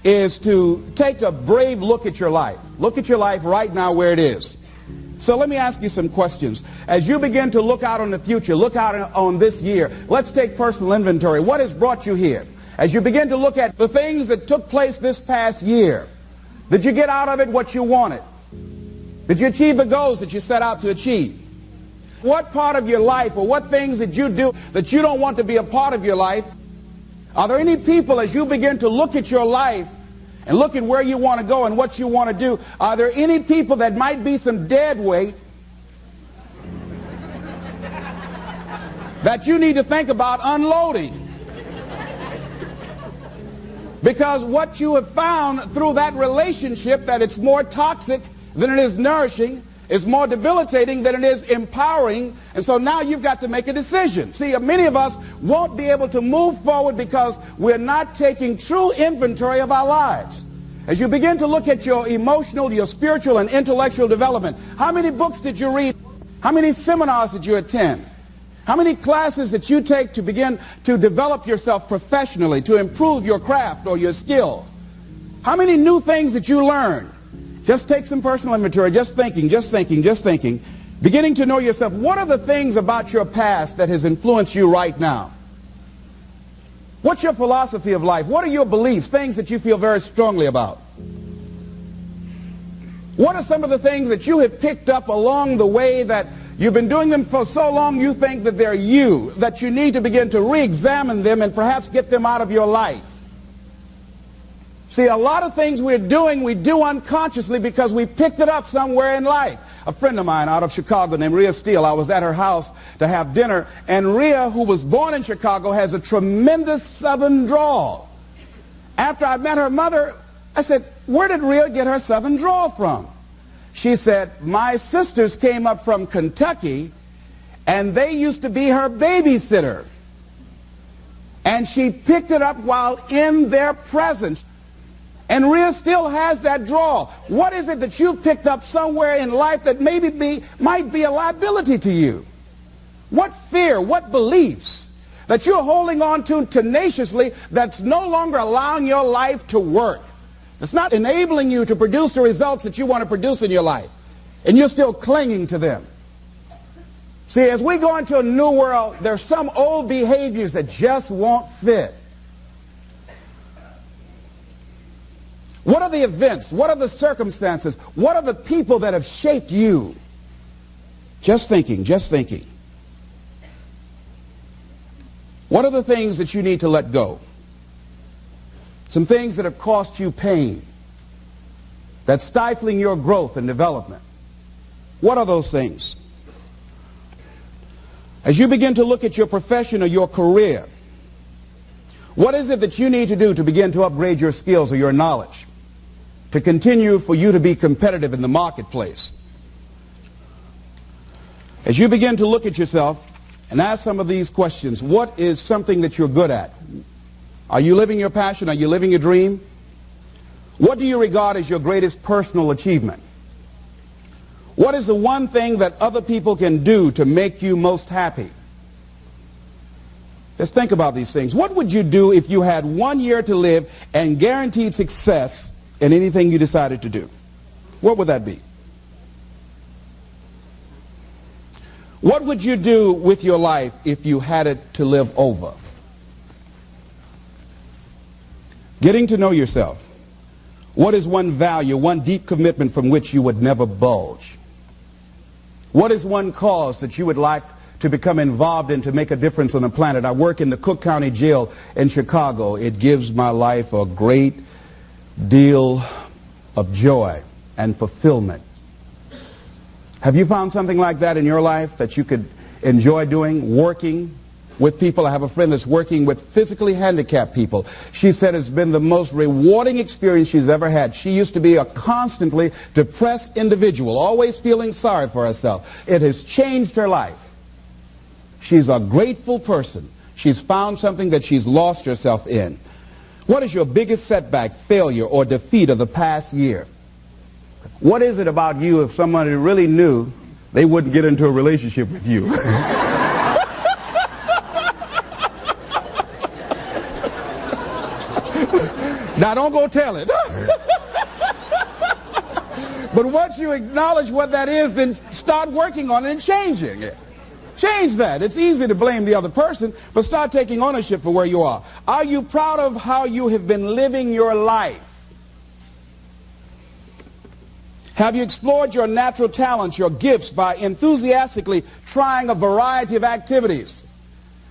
is to take a brave look at your life. Look at your life right now where it is. So let me ask you some questions. As you begin to look out on the future, look out on this year, let's take personal inventory. What has brought you here? As you begin to look at the things that took place this past year, did you get out of it what you wanted? Did you achieve the goals that you set out to achieve? What part of your life or what things did you do that you don't want to be a part of your life? Are there any people, as you begin to look at your life and look at where you want to go and what you want to do, are there any people that might be some dead weight that you need to think about unloading? Because what you have found through that relationship, that it's more toxic than it is nourishing, is more debilitating than it is empowering, and so now you've got to make a decision. See, many of us won't be able to move forward because we're not taking true inventory of our lives. As you begin to look at your emotional, your spiritual, and intellectual development, how many books did you read? How many seminars did you attend? How many classes that you take to begin to develop yourself professionally, to improve your craft or your skill? How many new things that you learn? Just take some personal inventory, just thinking. Beginning to know yourself. What are the things about your past that has influenced you right now? What's your philosophy of life? What are your beliefs, things that you feel very strongly about? What are some of the things that you have picked up along the way that you've been doing them for so long you think that they're you, that you need to begin to re-examine them and perhaps get them out of your life? See, a lot of things we're doing, we do unconsciously because we picked it up somewhere in life. A friend of mine out of Chicago named Rhea Steele, I was at her house to have dinner, and Rhea, who was born in Chicago, has a tremendous southern drawl. After I met her mother, I said, where did Rhea get her southern drawl from? She said, my sisters came up from Kentucky, and they used to be her babysitter. And she picked it up while in their presence. And Rhea still has that drawl. What is it that you've picked up somewhere in life that might be a liability to you? What fear, what beliefs that you're holding on to tenaciously that's no longer allowing your life to work? It's not enabling you to produce the results that you want to produce in your life. And you're still clinging to them. See, as we go into a new world, there's some old behaviors that just won't fit. What are the events? What are the circumstances? What are the people that have shaped you? Just thinking. What are the things that you need to let go? Some things that have cost you pain, that's stifling your growth and development. What are those things? As you begin to look at your profession or your career, what is it that you need to do to begin to upgrade your skills or your knowledge, to continue for you to be competitive in the marketplace? As you begin to look at yourself and ask some of these questions, what is something that you're good at? Are you living your passion? Are you living your dream? What do you regard as your greatest personal achievement? What is the one thing that other people can do to make you most happy? Just think about these things. What would you do if you had 1 year to live and guaranteed success in anything you decided to do? What would that be? What would you do with your life if you had it to live over? Getting to know yourself. What is one value, one deep commitment from which you would never budge? What is one cause that you would like to become involved in to make a difference on the planet? I work in the Cook County Jail in Chicago. It gives my life a great deal of joy and fulfillment. Have you found something like that in your life that you could enjoy doing, working with people? I have a friend that's working with physically handicapped people. She said it's been the most rewarding experience she's ever had. She used to be a constantly depressed individual, always feeling sorry for herself. It has changed her life. She's a grateful person. She's found something that she's lost herself in. What is your biggest setback, failure, or defeat of the past year? What is it about you, if somebody really knew, they wouldn't get into a relationship with you? Now don't go tell it. But once you acknowledge what that is, then start working on it and changing it. Change that. It's easy to blame the other person, but start taking ownership for where you are. Are you proud of how you have been living your life? Have you explored your natural talents, your gifts, by enthusiastically trying a variety of activities?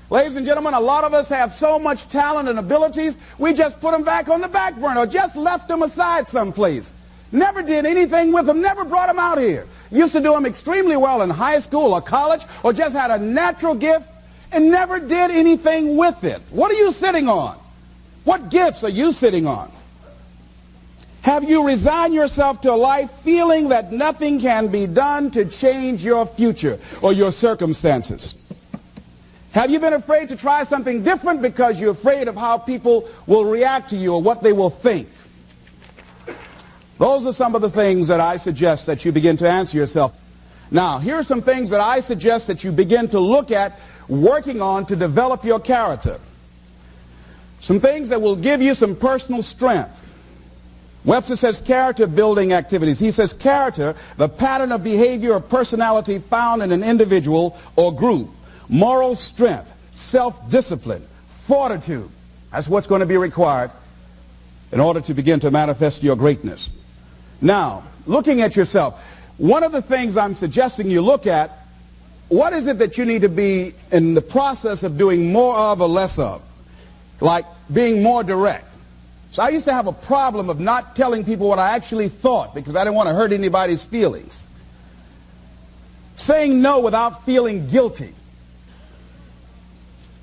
Ladies and gentlemen, a lot of us have so much talent and abilities, we just put them back on the back burner or just left them aside someplace. Never did anything with them, never brought them out here. Used to do them extremely well in high school or college, or just had a natural gift and never did anything with it. What are you sitting on? What gifts are you sitting on? Have you resigned yourself to a life feeling that nothing can be done to change your future or your circumstances? Have you been afraid to try something different because you're afraid of how people will react to you or what they will think? Those are some of the things that I suggest that you begin to answer yourself. Now, here are some things that I suggest that you begin to look at working on to develop your character. Some things that will give you some personal strength. Webster says character building activities. He says character, the pattern of behavior or personality found in an individual or group. Moral strength, self-discipline, fortitude. That's what's going to be required in order to begin to manifest your greatness. Now, looking at yourself, one of the things I'm suggesting you look at, what is it that you need to be in the process of doing more of or less of? Like being more direct. So I used to have a problem of not telling people what I actually thought because I didn't want to hurt anybody's feelings. Saying no without feeling guilty.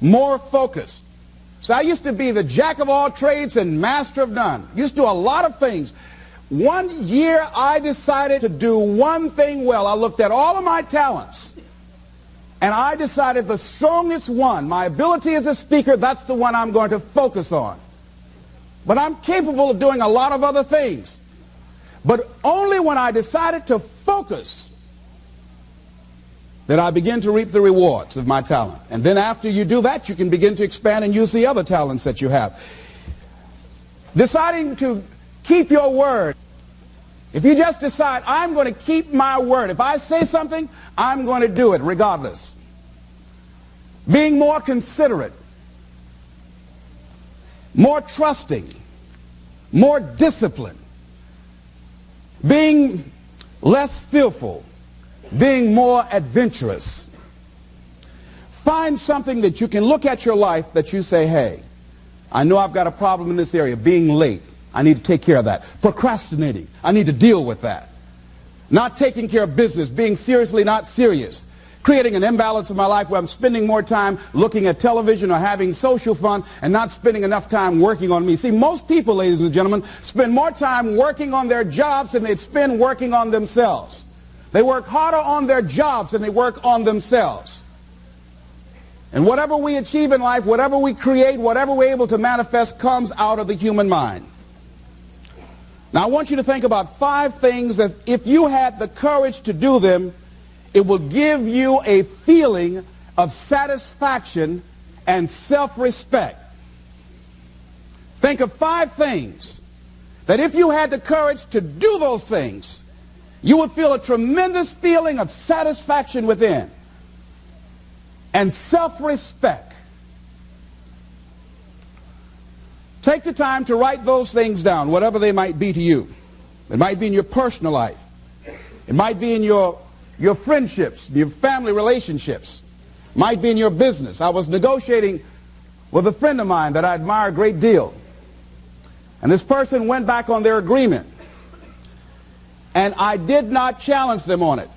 More focused. So I used to be the jack of all trades and master of none. Used to do a lot of things. One year I decided to do one thing well. I looked at all of my talents and I decided the strongest one, my ability as a speaker, that's the one I'm going to focus on. But I'm capable of doing a lot of other things. But only when I decided to focus did I begin to reap the rewards of my talent. And then after you do that, you can begin to expand and use the other talents that you have. Deciding to keep your word. If you just decide, I'm going to keep my word. If I say something, I'm going to do it regardless. Being more considerate. More trusting. More disciplined. Being less fearful. Being more adventurous. Find something that you can look at your life that you say, hey, I know I've got a problem in this area. Being late. I need to take care of that. Procrastinating. I need to deal with that. Not taking care of business. Being seriously not serious. Creating an imbalance in my life where I'm spending more time looking at television or having social fun and not spending enough time working on me. See, most people, ladies and gentlemen, spend more time working on their jobs than they spend working on themselves. They work harder on their jobs than they work on themselves. And whatever we achieve in life, whatever we create, whatever we're able to manifest comes out of the human mind. Now I want you to think about 5 things that if you had the courage to do them, it will give you a feeling of satisfaction and self-respect. Think of 5 things that if you had the courage to do those things, you would feel a tremendous feeling of satisfaction within and self-respect. Take the time to write those things down, whatever they might be to you. It might be in your personal life. It might be in your friendships, your family relationships. It might be in your business. I was negotiating with a friend of mine that I admire a great deal. And this person went back on their agreement. And I did not challenge them on it.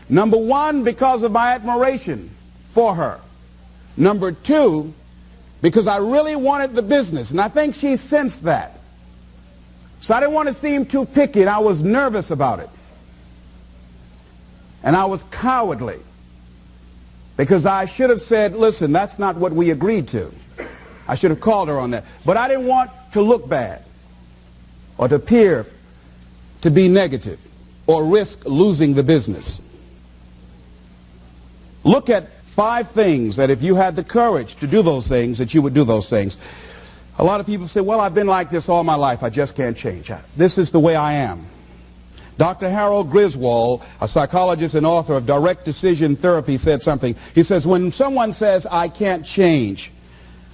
Number 1, because of my admiration for her. Number 2, because I really wanted the business, and I think she sensed that. So I didn't want to seem too picky, and I was nervous about it. And I was cowardly, because I should have said, listen, that's not what we agreed to. I should have called her on that. But I didn't want to look bad, or to appear to be negative, or risk losing the business. Look at 5 things that if you had the courage to do those things, that you would do those things. A lot of people say, well, I've been like this all my life. I just can't change. This is the way I am. Dr. Harold Griswold, a psychologist and author of Direct Decision Therapy, said something. He says, when someone says, I can't change,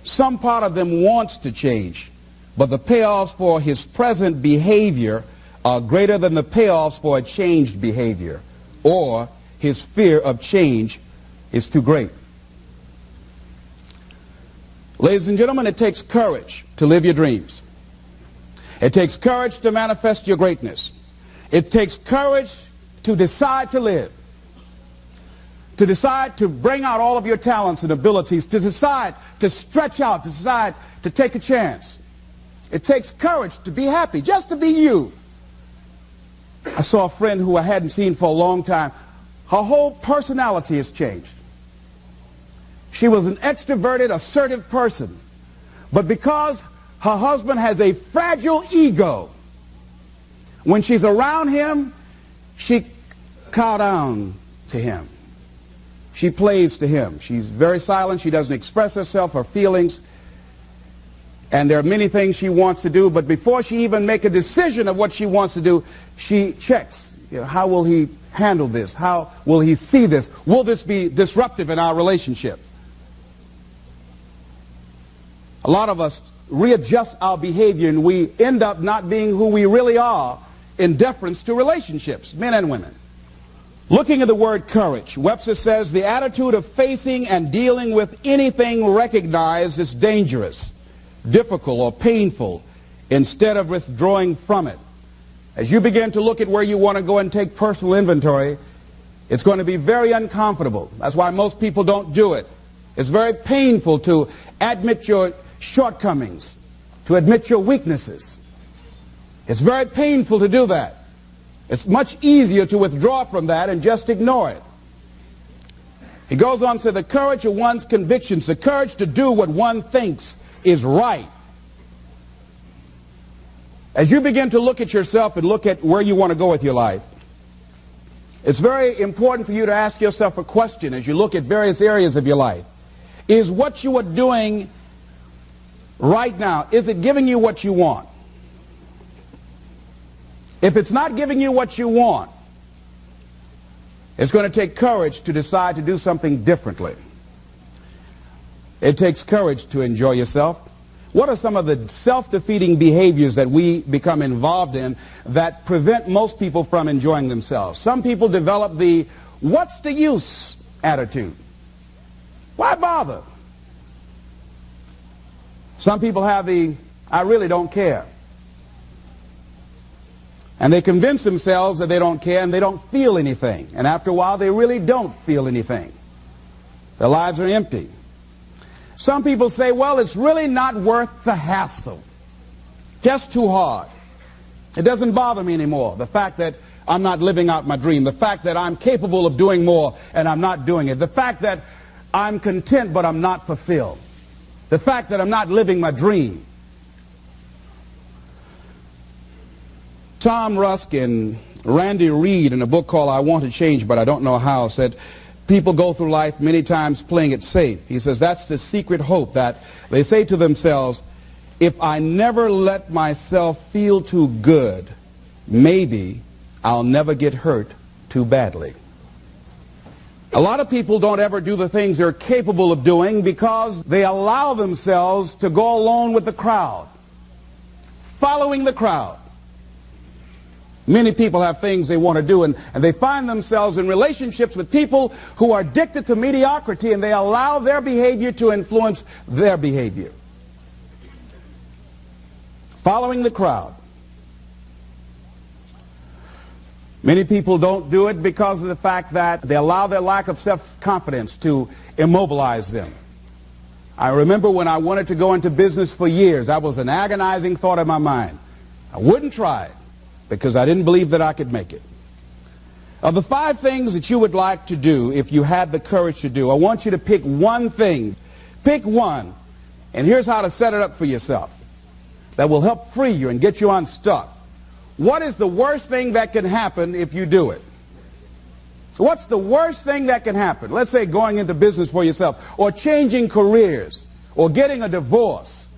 some part of them wants to change, but the payoffs for his present behavior are greater than the payoffs for a changed behavior, or his fear of change is too great. Ladies and gentlemen, it takes courage to live your dreams. It takes courage to manifest your greatness. It takes courage to decide to live, to decide to bring out all of your talents and abilities, to decide to stretch out, to decide to take a chance. It takes courage to be happy, just to be you. I saw a friend who I hadn't seen for a long time. Her whole personality has changed. She was an extroverted, assertive person. But because her husband has a fragile ego, when she's around him, she cows down to him. She plays to him. She's very silent. She doesn't express herself, her feelings. And there are many things she wants to do, but before she even makes a decision of what she wants to do, she checks. How will he handle this? How will he see this? Will this be disruptive in our relationship? A lot of us readjust our behavior and we end up not being who we really are in deference to relationships, men and women. Looking at the word courage, Webster says the attitude of facing and dealing with anything recognized as dangerous, difficult, or painful instead of withdrawing from it. As you begin to look at where you want to go and take personal inventory, it's going to be very uncomfortable. That's why most people don't do it. It's very painful to admit your shortcomings, to admit your weaknesses. It's very painful to do that. It's much easier to withdraw from that and just ignore it. He goes on to say the courage of one's convictions, the courage to do what one thinks is right. As you begin to look at yourself and look at where you want to go with your life, it's very important for you to ask yourself a question as you look at various areas of your life. Is what you are doing right now, is it giving you what you want? If it's not giving you what you want, it's going to take courage to decide to do something differently. It takes courage to enjoy yourself. What are some of the self-defeating behaviors that we become involved in that prevent most people from enjoying themselves? Some people develop the "what's the use" attitude. Why bother? Some people have the "I really don't care." And they convince themselves that they don't care and they don't feel anything. And after a while, they really don't feel anything. Their lives are empty. Some people say, well, it's really not worth the hassle. Just too hard. It doesn't bother me anymore. The fact that I'm not living out my dream. The fact that I'm capable of doing more and I'm not doing it. The fact that I'm content but I'm not fulfilled. The fact that I'm not living my dream. Tom Rusk and Randy Reed in a book called I Want to Change But I Don't Know How said, people go through life many times playing it safe. He says that's the secret hope, that they say to themselves, if I never let myself feel too good, maybe I'll never get hurt too badly. A lot of people don't ever do the things they're capable of doing because they allow themselves to go along with the crowd, following the crowd. Many people have things they want to do, and they find themselves in relationships with people who are addicted to mediocrity, and they allow their behavior to influence their behavior. Following the crowd. Many people don't do it because of the fact that they allow their lack of self-confidence to immobilize them. I remember when I wanted to go into business for years, that was an agonizing thought in my mind. I wouldn't try it, because I didn't believe that I could make it. Of the 5 things that you would like to do if you had the courage to do, I want you to pick one thing. Pick one. And here's how to set it up for yourself that will help free you and get you unstuck. What is the worst thing that can happen if you do it? What's the worst thing that can happen? Let's say going into business for yourself, or changing careers, or getting a divorce.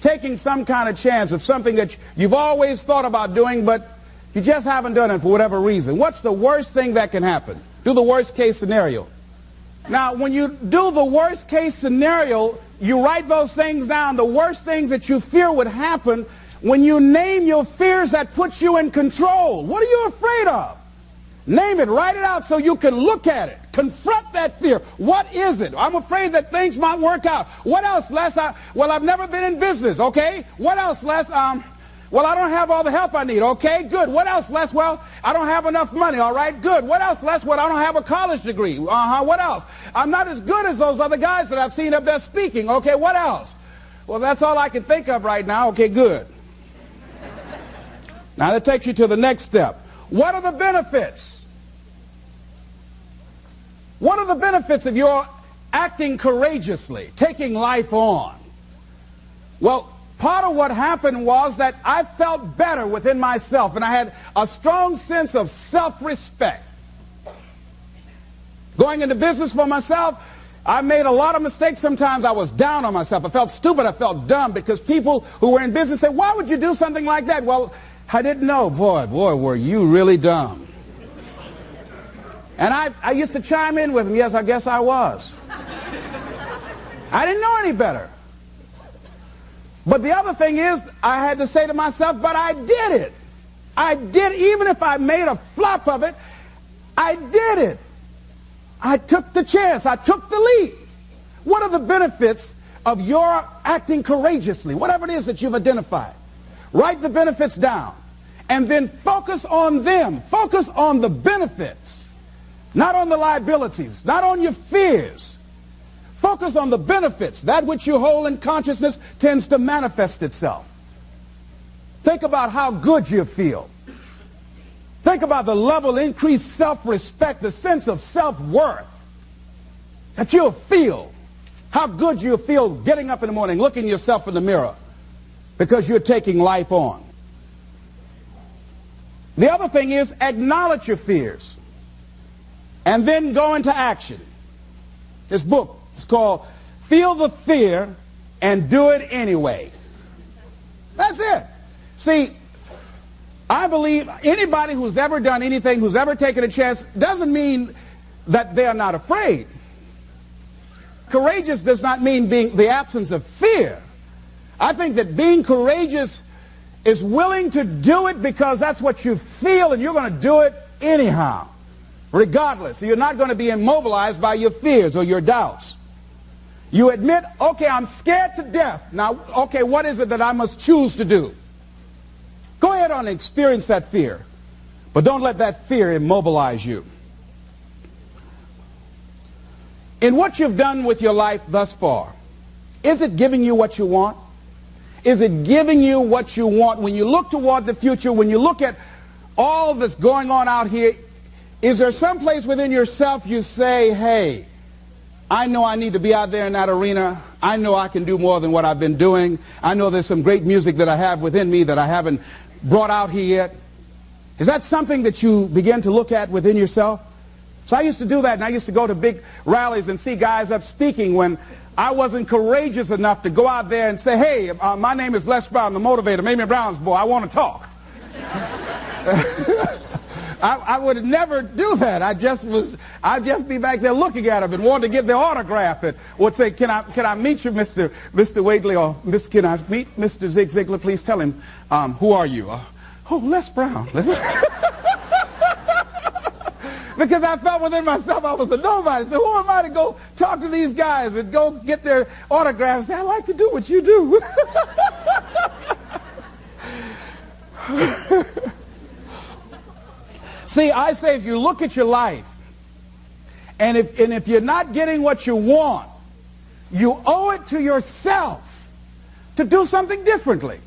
taking some kind of chance of something that you've always thought about doing, but you just haven't done it for whatever reason. What's the worst thing that can happen? Do the worst case scenario. Now, when you do the worst case scenario, you write those things down, the worst things that you fear would happen. When you name your fears, that puts you in control. What are you afraid of? Name it, write it out so you can look at it. Confront that fear. What is it? I'm afraid that things might work out. What else, Les? Well, I've never been in business, okay? What else, Les? Well, I don't have all the help I need, okay? Good. What else, Les? Well, I don't have enough money, all right? Good. What else, Les? Well, I don't have a college degree. What else? I'm not as good as those other guys that I've seen up there speaking, okay? What else? Well, that's all I can think of right now, okay? Good. Now, that takes you to the next step. What are the benefits? What are the benefits of your acting courageously, taking life on? Well, part of what happened was that I felt better within myself, and I had a strong sense of self-respect. Going into business for myself, I made a lot of mistakes. Sometimes I was down on myself. I felt stupid. I felt dumb because people who were in business said, why would you do something like that? Well, I didn't know. Boy, were you really dumb. And I used to chime in with them. Yes, I guess I was. I didn't know any better. But the other thing is, I had to say to myself, but I did it. I did, even if I made a flop of it, I did it. I took the chance. I took the leap. What are the benefits of your acting courageously? Whatever it is that you've identified. Write the benefits down. And then focus on them. Focus on the benefits. Not on the liabilities. Not on your fears. Focus on the benefits. That which you hold in consciousness tends to manifest itself. Think about how good you feel. Think about the level of increased self-respect, the sense of self-worth that you'll feel. How good you'll feel getting up in the morning, looking yourself in the mirror because you're taking life on. The other thing is acknowledge your fears and then go into action. This book is called Feel the Fear and Do It Anyway. That's it. See, I believe anybody who's ever done anything, who's ever taken a chance, doesn't mean that they're not afraid. Courageous does not mean being the absence of fear. I think that being courageous is willing to do it because that's what you feel, and you're going to do it anyhow, regardless. So you're not going to be immobilized by your fears or your doubts. You admit, okay, I'm scared to death. Now, okay, what is it that I must choose to do? Go ahead and experience that fear, but don't let that fear immobilize you. In what you've done with your life thus far, is it giving you what you want? Is it giving you what you want? When you look toward the future, when you look at all that's going on out here, is there some place within yourself you say, hey, I know I need to be out there in that arena. I know I can do more than what I've been doing. I know there's some great music that I have within me that I haven't brought out here yet. Is that something that you begin to look at within yourself? So I used to do that, and I used to go to big rallies and see guys up speaking when I wasn't courageous enough to go out there and say, hey, my name is Les Brown, the motivator, Mamie Brown's boy, I want to talk. I would never do that. I'd just be back there looking at them and wanting to get their autograph and would say, can I meet you, Mr. Waitley, or can I meet Mr. Zig Ziglar? Please tell him, who are you? Oh, Les Brown. Because I felt within myself I was a nobody. So who am I to go talk to these guys and go get their autographs? I like to do what you do. See, I say if you look at your life, and if you're not getting what you want, you owe it to yourself to do something differently.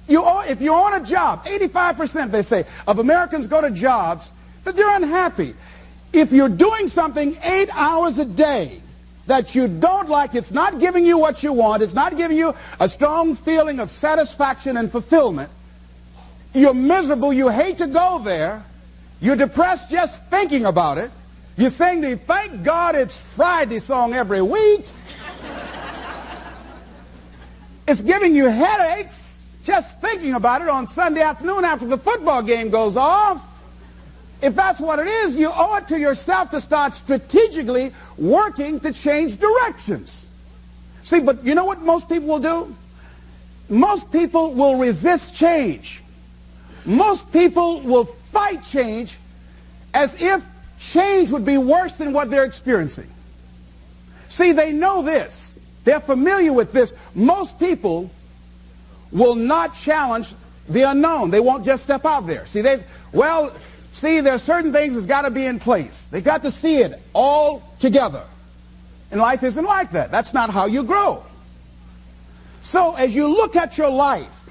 If you're on a job, 85%, they say, of Americans go to jobs that they're unhappy. If you're doing something 8 hours a day that you don't like, it's not giving you what you want, it's not giving you a strong feeling of satisfaction and fulfillment, you're miserable, you hate to go there, you're depressed just thinking about it, you sing the "Thank God It's Friday" song every week. It's giving you headaches just thinking about it on Sunday afternoon after the football game goes off. If that's what it is, you owe it to yourself to start strategically working to change directions. See, but you know what most people will do? Most people will resist change. Most people will fight change as if change would be worse than what they're experiencing. See, they know this. They're familiar with this. Most people will not challenge the unknown. They won't just step out there. See, there's certain things that's got to be in place. They got to see it all together. And life isn't like that. That's not how you grow. So as you look at your life,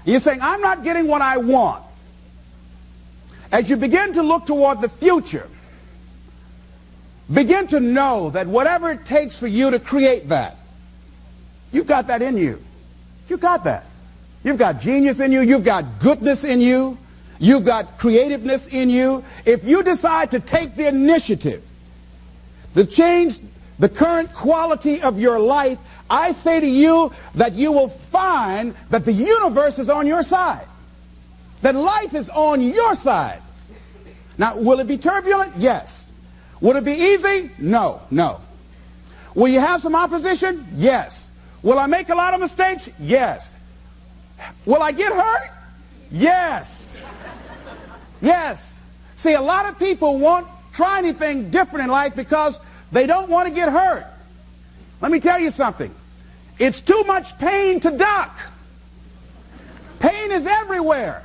you're saying, I'm not getting what I want. As you begin to look toward the future, begin to know that whatever it takes for you to create that, you've got that in you. You've got that. You've got genius in you. You've got goodness in you. You've got creativeness in you. If you decide to take the initiative to change the current quality of your life, I say to you that you will find that the universe is on your side. That life is on your side. Now, will it be turbulent? Yes. Will it be easy? No, no. Will you have some opposition? Yes. Will I make a lot of mistakes? Yes. Will I get hurt? Yes. Yes. See, a lot of people won't try anything different in life because they don't want to get hurt. Let me tell you something. It's too much pain to duck. Pain is everywhere.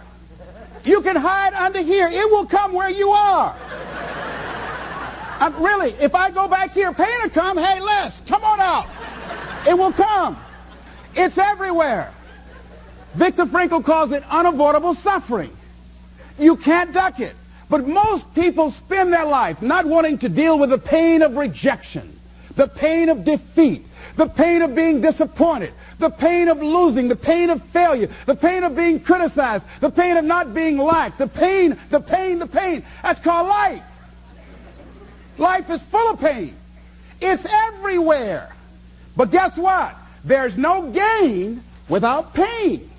You can hide under here. It will come where you are. Really, if I go back here, pain will come. Hey, Les, come on out. It will come. It's everywhere. Viktor Frankl calls it unavoidable suffering. You can't duck it. But most people spend their life not wanting to deal with the pain of rejection, the pain of defeat, the pain of being disappointed, the pain of losing, the pain of failure, the pain of being criticized, the pain of not being liked, the pain. That's called life. Life is full of pain. It's everywhere. But guess what? There's no gain without pain.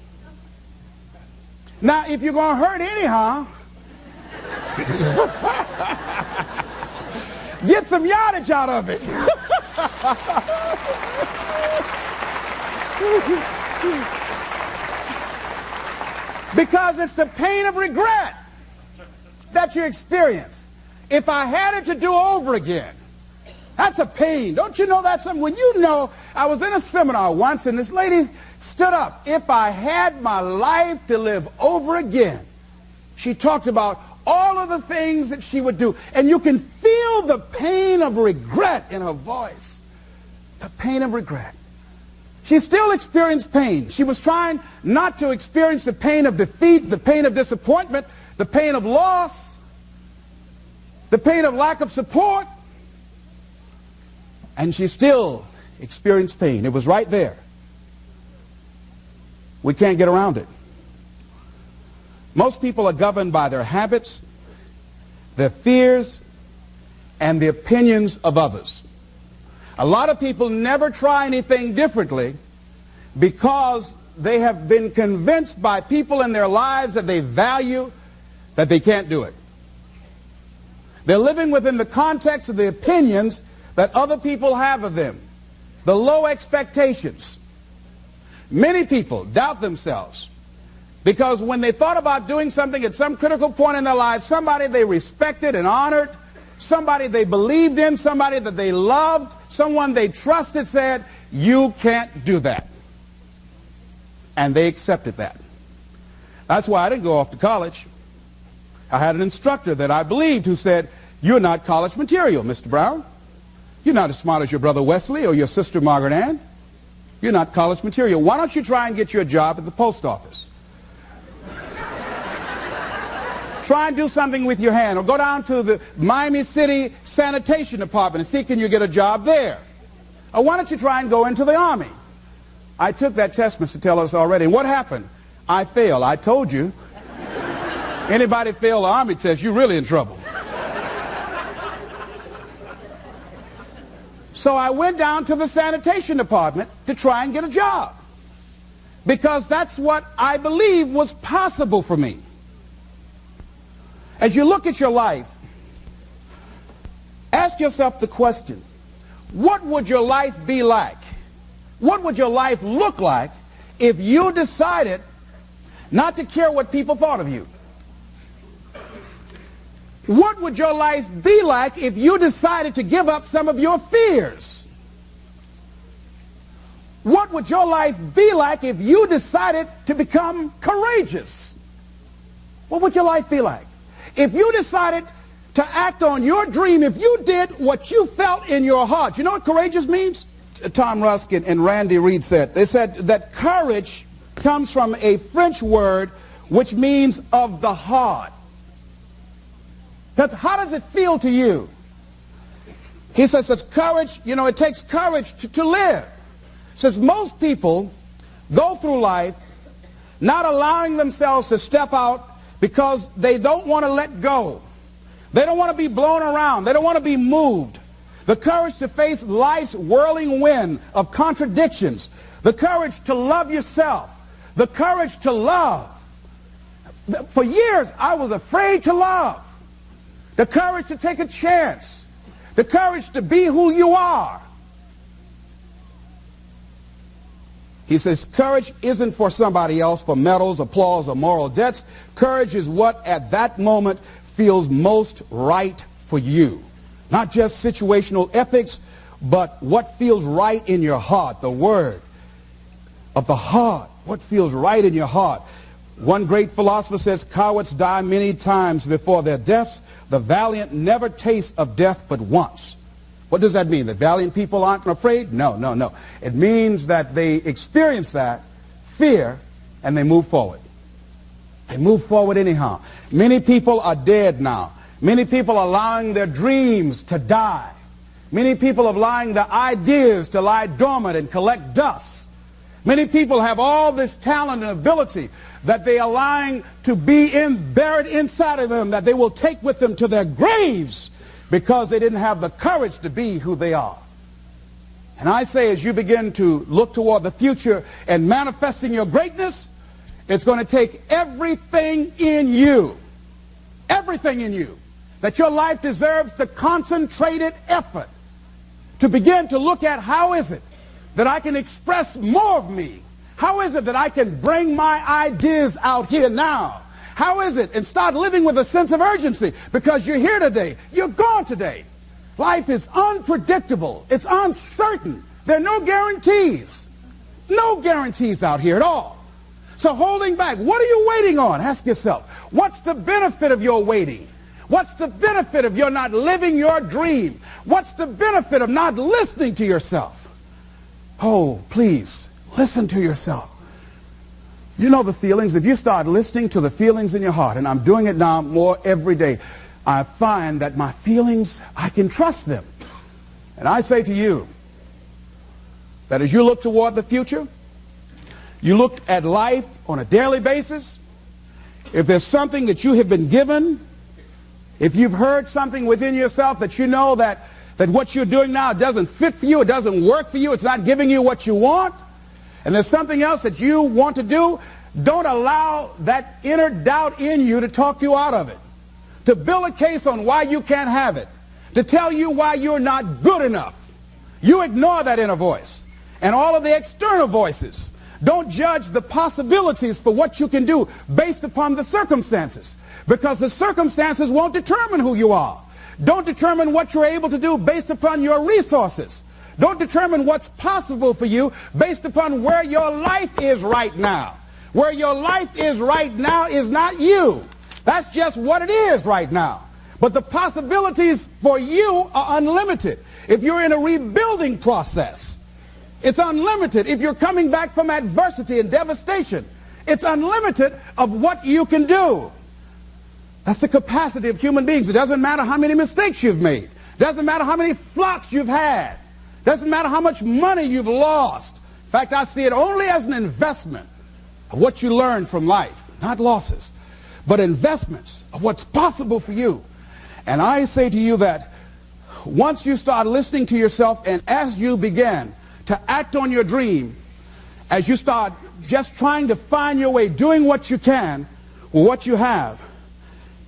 Now, if you're going to hurt anyhow, get some yardage out of it. Because it's the pain of regret that you experience. If I had it to do over again, that's a pain. Don't you know that's something? When you know, I was in a seminar once and this lady stood up. If I had my life to live over again, she talked about all of the things that she would do. And you can feel the pain of regret in her voice. The pain of regret. She still experienced pain. She was trying not to experience the pain of defeat, the pain of disappointment, the pain of loss, the pain of lack of support. And she still experienced pain. It was right there. We can't get around it. Most people are governed by their habits, their fears, and the opinions of others. A lot of people never try anything differently because they have been convinced by people in their lives that they value that they can't do it. They're living within the context of the opinions that other people have of them, the low expectations. Many people doubt themselves because when they thought about doing something at some critical point in their lives, somebody they respected and honored, somebody they believed in, somebody that they loved, someone they trusted said, you can't do that. And they accepted that. That's why I didn't go off to college. I had an instructor that I believed who said, you're not college material, Mr. Brown. You're not as smart as your brother Wesley or your sister Margaret Ann. You're not college material. Why don't you try and get you a job at the post office? Try and do something with your hand, or go down to the Miami City Sanitation Department and see can you get a job there. Or why don't you try and go into the Army? I took that test, Mr. Tellers, already. And what happened? I failed. I told you. Anybody fail the Army test, you're really in trouble. So I went down to the sanitation department to try and get a job. because that's what I believe was possible for me. As you look at your life, ask yourself the question, what would your life be like? What would your life look like if you decided not to care what people thought of you? What would your life be like if you decided to give up some of your fears? What would your life be like if you decided to become courageous? What would your life be like? If you decided to act on your dream, if you did what you felt in your heart. You know what courageous means? Tom Rusk and Randy Reed said. They said that courage comes from a French word which means of the heart. How does it feel to you? He says it's courage, you know, it takes courage to live. Says most people go through life not allowing themselves to step out because they don't want to let go. They don't want to be blown around. They don't want to be moved. The courage to face life's whirling wind of contradictions. The courage to love yourself. The courage to love. For years, I was afraid to love. The courage to take a chance. The courage to be who you are. He says courage isn't for somebody else, for medals, applause, or moral debts. Courage is what at that moment feels most right for you. Not just situational ethics, but what feels right in your heart. The word of the heart. What feels right in your heart. One great philosopher says, cowards die many times before their deaths. The valiant never taste of death but once. What does that mean? That valiant people aren't afraid? No, no, no. It means that they experience that fear and they move forward. They move forward anyhow. Many people are dead now. Many people are allowing their dreams to die. Many people are allowing their ideas to lie dormant and collect dust. Many people have all this talent and ability that they are allowing to be buried inside of them, that they will take with them to their graves because they didn't have the courage to be who they are. And I say, as you begin to look toward the future and manifesting your greatness, it's going to take everything in you, that your life deserves the concentrated effort to begin to look at how is it that I can express more of me? How is it that I can bring my ideas out here now? How is it? And start living with a sense of urgency, because you're here today, you're gone today. Life is unpredictable. It's uncertain. There are no guarantees. No guarantees out here at all. So holding back, what are you waiting on? Ask yourself, what's the benefit of your waiting? What's the benefit of your not living your dream? What's the benefit of not listening to yourself? Oh, please, listen to yourself. You know the feelings. If you start listening to the feelings in your heart, and I'm doing it now more every day, I find that my feelings, I can trust them. And I say to you that as you look toward the future, you look at life on a daily basis, if there's something that you have been given, if you've heard something within yourself that you know that what you're doing now doesn't fit for you, it doesn't work for you, it's not giving you what you want, and there's something else that you want to do, don't allow that inner doubt in you to talk you out of it, to build a case on why you can't have it, to tell you why you're not good enough. You ignore that inner voice and all of the external voices. Don't judge the possibilities for what you can do based upon the circumstances, because the circumstances won't determine who you are. Don't determine what you're able to do based upon your resources. Don't determine what's possible for you based upon where your life is right now. Where your life is right now is not you. That's just what it is right now. But the possibilities for you are unlimited. If you're in a rebuilding process, it's unlimited. If you're coming back from adversity and devastation, it's unlimited of what you can do. That's the capacity of human beings. It doesn't matter how many mistakes you've made. It doesn't matter how many flops you've had. It doesn't matter how much money you've lost. In fact, I see it only as an investment of what you learn from life. Not losses, but investments of what's possible for you. And I say to you that once you start listening to yourself, and as you begin to act on your dream, as you start just trying to find your way, doing what you can with what you have,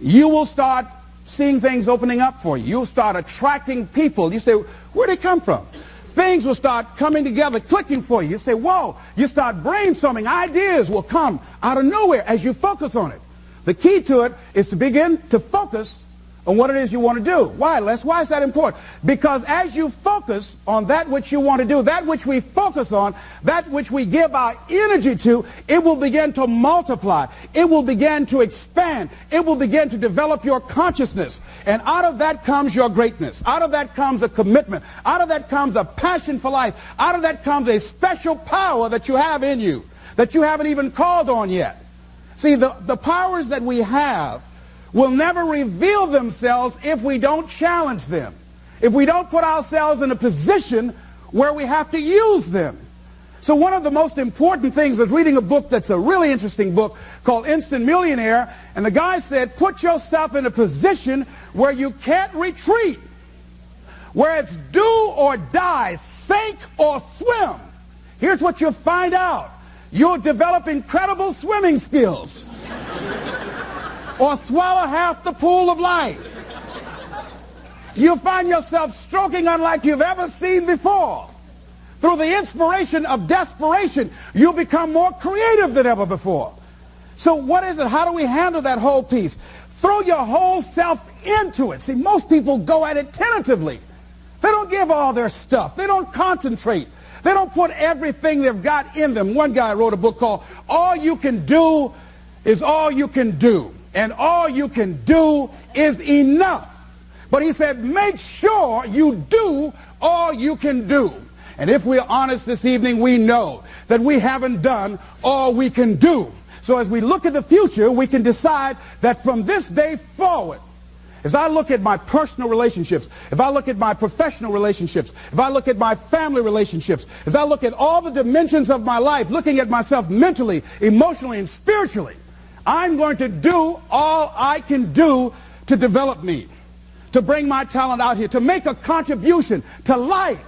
you will start seeing things opening up for you. You'll start attracting people. You say, where'd they come from? Things will start coming together, clicking for you. You say, whoa. You start brainstorming. Ideas will come out of nowhere as you focus on it. The key to it is to begin to focus on what it is you want to do. Why, Les? Why is that important? Because as you focus on that which you want to do, that which we focus on, that which we give our energy to, it will begin to multiply. It will begin to expand. It will begin to develop your consciousness. And out of that comes your greatness. Out of that comes a commitment. Out of that comes a passion for life. Out of that comes a special power that you have in you that you haven't even called on yet. See, the powers that we have will never reveal themselves if we don't challenge them, if we don't put ourselves in a position where we have to use them. So one of the most important things is reading a book that's a really interesting book called Instant Millionaire, and the guy said, put yourself in a position where you can't retreat, where it's do or die, sink or swim. Here's what you'll find out. You'll develop incredible swimming skills. Or swallow half the pool of life. You'll find yourself stroking unlike you've ever seen before. Through the inspiration of desperation, you'll become more creative than ever before. So what is it? How do we handle that whole piece? Throw your whole self into it. See, most people go at it tentatively. They don't give all their stuff. They don't concentrate. They don't put everything they've got in them. One guy wrote a book called All You Can Do Is All You Can Do. And all you can do is enough. But he said, make sure you do all you can do. And if we're honest this evening, we know that we haven't done all we can do. So as we look at the future, we can decide that from this day forward, as I look at my personal relationships, if I look at my professional relationships, if I look at my family relationships, as I look at all the dimensions of my life, looking at myself mentally, emotionally, and spiritually, I'm going to do all I can do to develop me, to bring my talent out here, to make a contribution to life.